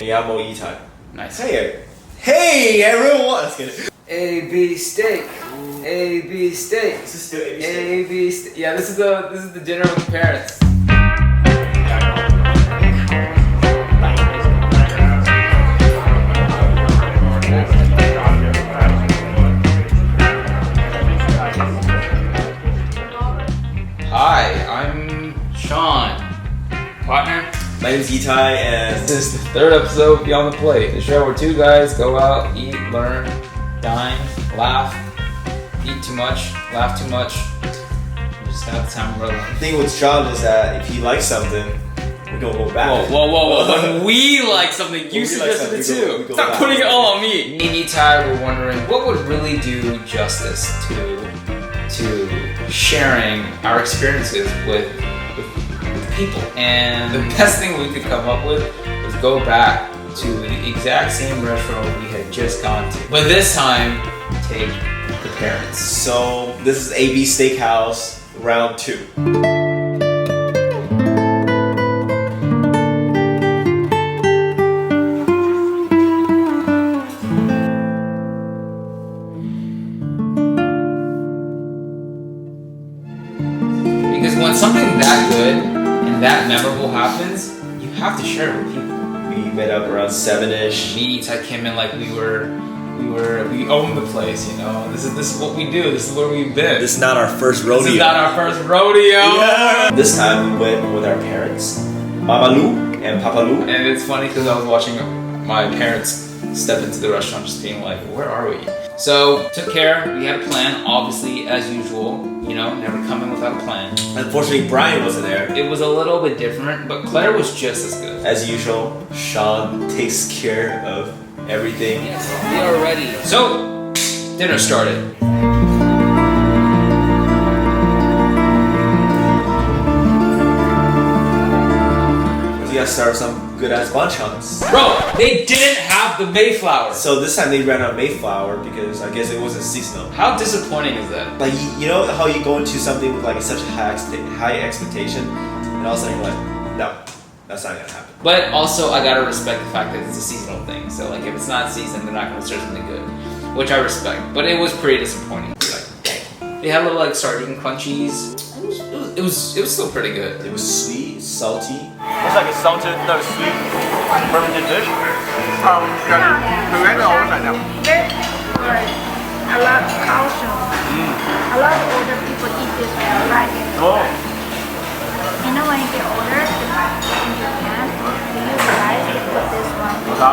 I'm Yitai. Nice. Hey everyone! Let's get it. A-B steak. A-B steak. This is still A-B steak. A-B steak. Yeah, this is the dinner with the parents. Hi, I'm Sean. Partner. My name's Yitai, and this is the third episode of Beyond the Plate, the show where two guys go out, eat, learn, dine, laugh, eat too much, laugh too much, and just have the time of our life. the thing with Sean is that if he likes something, we're gonna go back. Whoa. When we like something, you suggested it too. we go Stop back. putting it all on me. Me and Yitai were wondering what would really do justice to sharing our experiences with people. And the best thing we could come up with was go back to the exact same restaurant we had just gone to. But this time, take the parents. So this is A B Steakhouse round 2. Because when something that good and that memorable happens, you have to share it with people. We met up around 7ish. Me and Yitai came in like we own the place, you know. This is what we do. This is where we've been. This is not our first rodeo. This is not our first rodeo. Yeah. This time we went with our parents, Mama Lu and Papa Lu. And it's funny because I was watching my parents step into the restaurant, just being like, "Where are we?" So took care. We had a plan, obviously, as usual. You know, never come in without a plan. Unfortunately, Brian wasn't there. It was a little bit different, but Claire was just as good. As usual, Sean takes care of everything. Yes, we are ready. So dinner started. We gotta start with some good ass bunchons. Bro, they didn't have the Mayflower. So this time they ran out of Mayflower because I guess it wasn't seasonal. How disappointing is that? Like you know how you go into something with like such a high expectation, and all of a sudden you're like, no, that's not gonna happen. But also, I gotta respect the fact that it's a seasonal thing. So like, if it's not seasoned, they're not gonna serve something good, which I respect. But it was pretty disappointing. Like, dang. They had little like sardine crunchies. It was still pretty good. It was sweet, salty. It's like a salted, no sweet, fermented dish. Korean or right now? Very good. A lot of calcium. A lot of older people eat this one, right? Oh. You know when you get older, in Japan, they use rice to put this one with the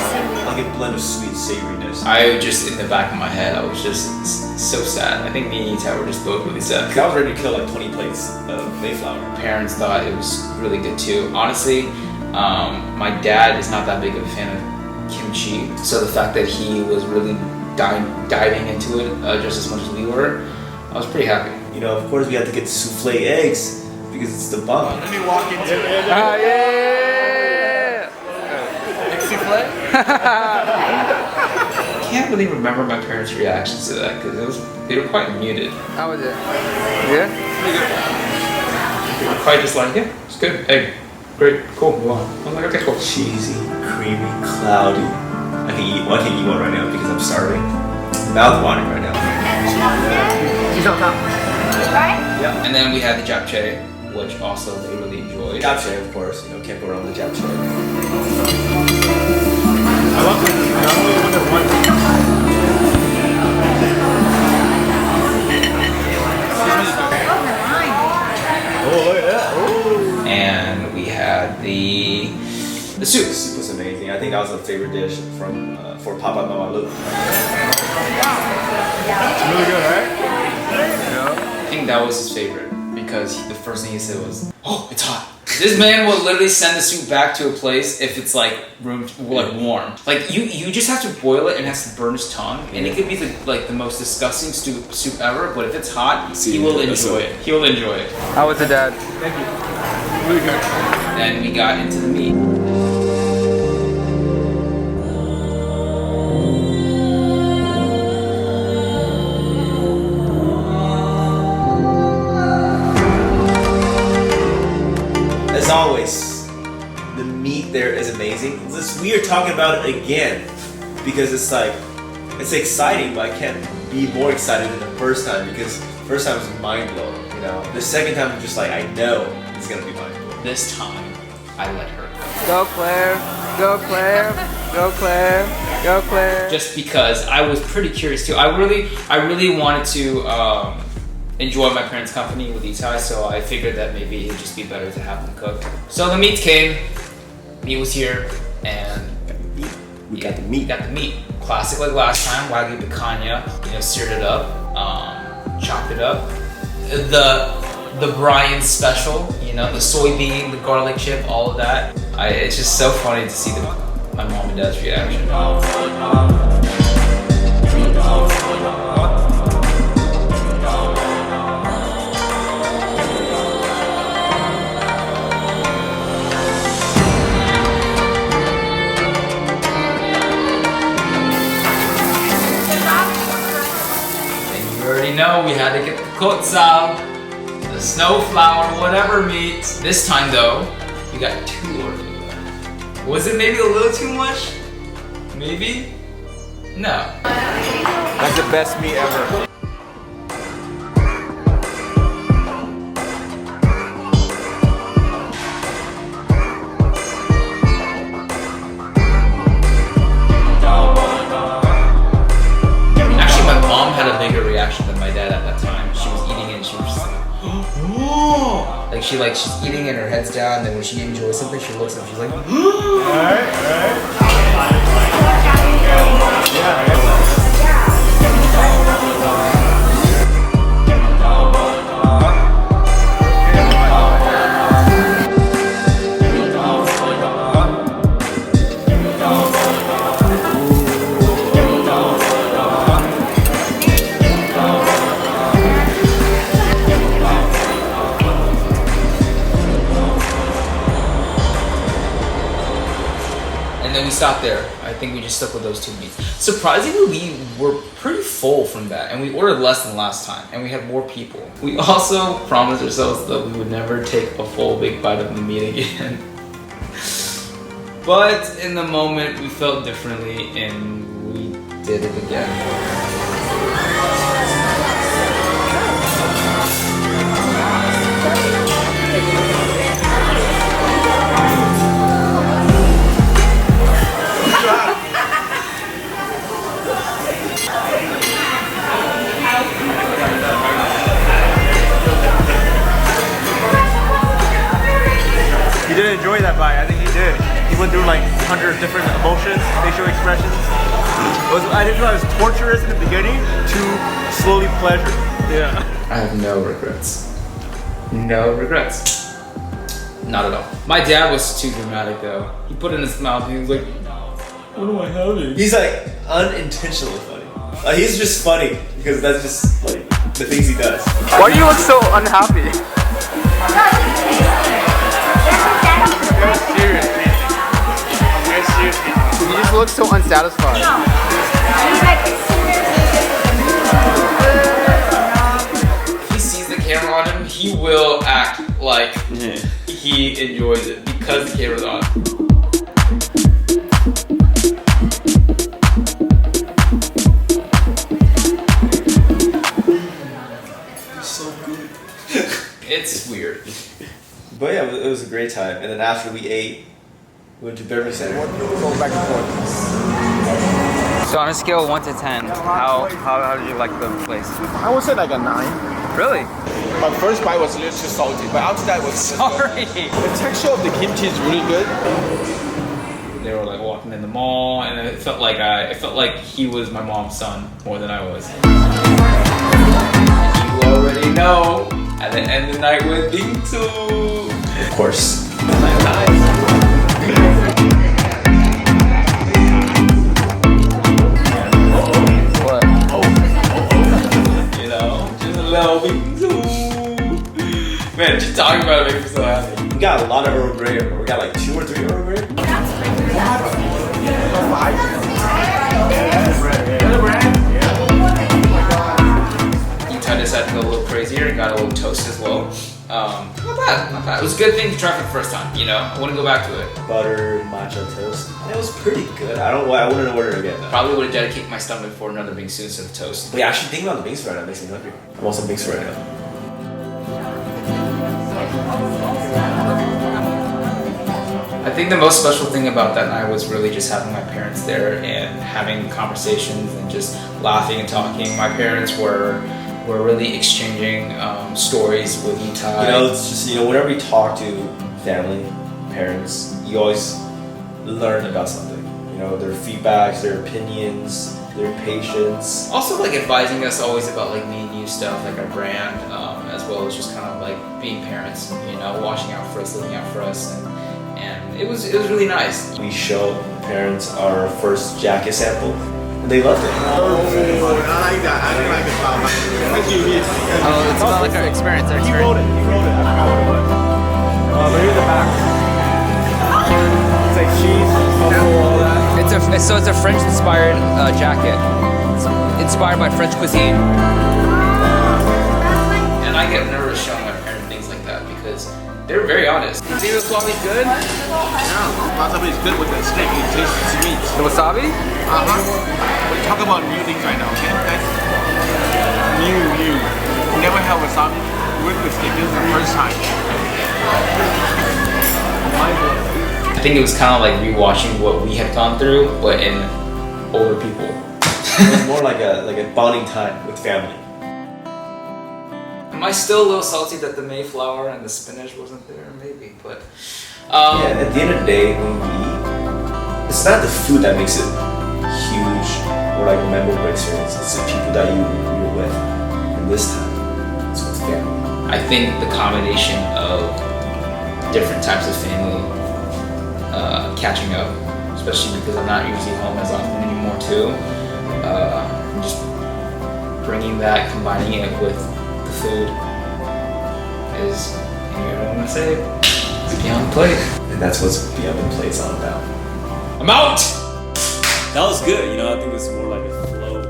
seaweed. Like a blend of sweet savoriness. I just, in the back of my head, I was just so sad. I think me and Yitai were just both really sad. I was ready to kill like 20 plates of Mayflower. Parents thought it was really good too. Honestly, my dad is not that big of a fan of kimchi, so the fact that he was really diving into it just as much as we were, I was pretty happy. You know, of course we had to get souffle eggs because it's the bomb. Let me walk into it. Yeah! Souffle? I can't really remember my parents' reactions to that because they were quite muted. How was it? Good? They were quite just like, yeah, it's good. Hey, great, cool, move on. I'm like, okay, cool. Cheesy, creamy, cloudy. I can eat one right now because I'm starving. Mouth watering right now. Right? Yeah. And then we had the japchae, which also they really enjoyed. Japchae, of course. You know, can't go wrong with japchae. I love this. I only wonder one. Oh, look at that. Oh. And we had the soup. The soup was amazing. I think that was a favorite dish from for Papa Mama Lu. It's really good, right? I think that was his favorite because the first thing he said was, "Oh, it's hot." This man will literally send the soup back to a place if it's like warm. Like you just have to boil it and it has to burn his tongue, and it could be the most disgusting soup ever. But if it's hot, he will enjoy it. He will enjoy it. How was it, Dad? Thank you. Really good. Then we got into the meat. As always, the meat there is amazing. We are talking about it again because it's like, it's exciting, but I can't be more excited than the first time because first time was mind blowing, you know. The second time I'm just like, I know it's gonna be mind blowing. This time, I let her go. Go Claire, go Claire, go Claire, go Claire. Just because I was pretty curious too. I really wanted to enjoy my parents' company with Yitai, so I figured that maybe it'd just be better to have them cook. So the meats came, meat was here, and We got the meat. Got the meat. Classic like last time, Wagyu picanha, you know, seared it up, chopped it up. The Brian special, you know, the soybean, the garlic chip, all of that. It's just so funny to see my mom and dad's reaction. No, we had to get the kotsal, the snowflower, whatever meat. This time though, we got 2 ordered. Was it maybe a little too much? Maybe? No. That's the best meat ever. She's eating and her head's down, and then when she enjoys something, she looks up, she's like, stop there. I think we just stuck with those 2 meats. Surprisingly, we were pretty full from that, and we ordered less than last time, and we had more people. We also promised ourselves that we would never take a full big bite of the meat again. But in the moment, we felt differently, and we did it again. He did enjoy that bite. I think he did. He went through like 100 different emotions, facial expressions. I didn't know it was torturous in the beginning to slowly pleasure. Yeah. I have no regrets. No regrets. Not at all. My dad was too dramatic though. He put it in his mouth and he was like, what am I having? He's like unintentionally funny. He's just funny because that's just like the things he does. Why do you look so unhappy? You just look so unsatisfied. If he sees the camera on him, he will act like he enjoys it because the camera's on. So good. It's weird. But yeah, it was a great time. And then after we ate, we went to Beverly Center. Go back and forth. So on a scale of 1 to 10, how did you like the place? I would say like a 9. Really? My first bite was a little too salty, but after that was Sorry. the texture of the kimchi is really good. They were like walking in the mall, and it felt like he was my mom's son more than I was. You already know. At the end of the night with Bingsu. Of course. What? You know, just a little Bingsu. Man, just talking about it makes me so happy. We got a lot of Earl Grey. We got like 2 or 3 Earl Grey. Yitai decided to go a little crazier and got a little toast as well. Not bad, not bad. It was a good thing to try for the first time, you know? I wouldn't go back to it. Butter matcha toast. It was pretty good. I wouldn't order it again though. Probably would have dedicated my stomach for another bingsu instead of toast. But yeah, actually thinking about the bingsu right now makes me hungry. I want some bingsu right now. I think the most special thing about that night was really just having my parents there and having conversations and just laughing and talking. My parents were really exchanging stories with Yitai. You know, it's just, you know, whenever you talk to family, parents, you always learn about something. You know, their feedbacks, their opinions, their patience. Also, like advising us always about like me and you stuff, like our brand, as well as just kind of like being parents. You know, watching out for us, looking out for us, and it was really nice. We showed parents our first jacket sample, and they loved it. I like that. I like it. Oh, it's about like our experience. He wrote it. I forgot what it was. But here's the back. It's like cheese, truffle, all that. It's a French-inspired jacket. It's inspired by French cuisine. And I get nervous showing my parents things like that because they're very honest. You think the wasabi's good? Yeah, wasabi is good with the steak. It tastes sweet. The wasabi? We're talking about new things right now, okay? Guys? New. Never had wasabi with the steak. This is the first time. I think it was kind of like rewatching what we had gone through, but in older people. It was more like a bonding time with family. Am I still a little salty that the Mayflower and the spinach wasn't there? Maybe, but Yeah, at the end of the day, when we eat, it's not the food that makes it huge or like a memorable experience. It's the people that you're with. And this time, it's with family. I think the combination of different types of family catching up, especially because I'm not usually home as often anymore too. Just bringing that, combining it with the food is, you know what I'm gonna say? It's Beyond the Plate. And that's what Beyond the Plate's all about. I'm out! That was good, you know, I think it was more like a flow.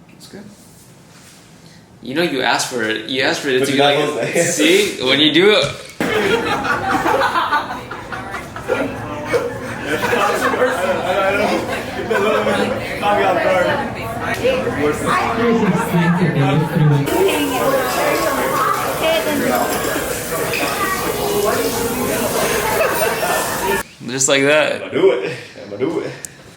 It's good. You know, you asked for it. You asked for it But to you be like, got it. see, when you do it. Just like that. Do it.